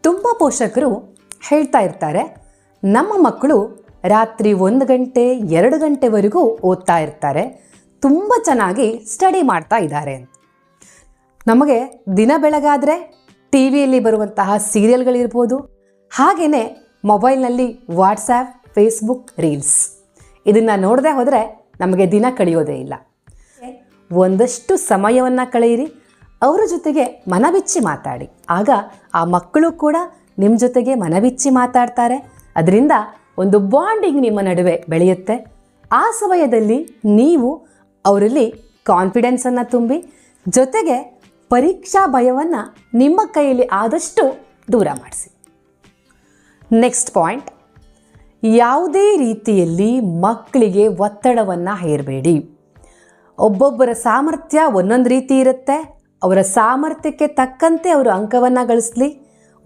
ತುಂಬ ಪೋಷಕರು ಹೇಳ್ತಾ ಇರ್ತಾರೆ, ನಮ್ಮ ಮಕ್ಕಳು ರಾತ್ರಿ 1 ಗಂಟೆ 2 ಗಂಟೆವರೆಗೂ ಓದ್ತಾ ಇರ್ತಾರೆ, ತುಂಬ ಚೆನ್ನಾಗಿ ಸ್ಟಡಿ ಮಾಡ್ತಾ ಇದ್ದಾರೆ ಅಂತ. ನಮಗೆ ದಿನ ಬೆಳಗಾದರೆ ಟಿ ವಿಯಲ್ಲಿ ಬರುವಂತಹ ಸೀರಿಯಲ್ಗಳಿರ್ಬೋದು, ಹಾಗೆಯೇ ಮೊಬೈಲ್ನಲ್ಲಿ ವಾಟ್ಸ್ಯಾಪ್, ಫೇಸ್ಬುಕ್, ರೀಲ್ಸ್ ಇದನ್ನು ನೋಡದೆ ಹೋದರೆ ನಮಗೆ ದಿನ ಕಳೆಯೋದೇ ಇಲ್ಲ. ಒಂದಷ್ಟು ಸಮಯವನ್ನು ಕಳೆಯಿರಿ, ಅವರ ಜೊತೆಗೆ ಮನಬಿಚ್ಚಿ ಮಾತಾಡಿ. ಆಗ ಆ ಮಕ್ಕಳು ಕೂಡ ನಿಮ್ಮ ಜೊತೆಗೆ ಮನಬಿಚ್ಚಿ ಮಾತಾಡ್ತಾರೆ. ಅದರಿಂದ ಒಂದು ಬಾಂಡಿಂಗ್ ನಿಮ್ಮ ನಡುವೆ ಬೆಳೆಯುತ್ತೆ. ಆ ಸಮಯದಲ್ಲಿ ನೀವು ಅವರಲ್ಲಿ ಕಾನ್ಫಿಡೆನ್ಸನ್ನು ತುಂಬಿ, ಜೊತೆಗೆ ಪರೀಕ್ಷಾ ಭಯವನ್ನು ನಿಮ್ಮ ಕೈಯಲ್ಲಿ ಆದಷ್ಟು ದೂರ ಮಾಡಿಸಿ. ನೆಕ್ಸ್ಟ್ ಪಾಯಿಂಟ್, ಯಾವುದೇ ರೀತಿಯಲ್ಲಿ ಮಕ್ಕಳಿಗೆ ಒತ್ತಡವನ್ನು ಹೇರಬೇಡಿ. ಒಬ್ಬೊಬ್ಬರ ಸಾಮರ್ಥ್ಯ ಒಂದೊಂದು ರೀತಿ ಇರುತ್ತೆ. ಅವರ ಸಾಮರ್ಥ್ಯಕ್ಕೆ ತಕ್ಕಂತೆ ಅವರು ಅಂಕವನ್ನು ಗಳಿಸಲಿ.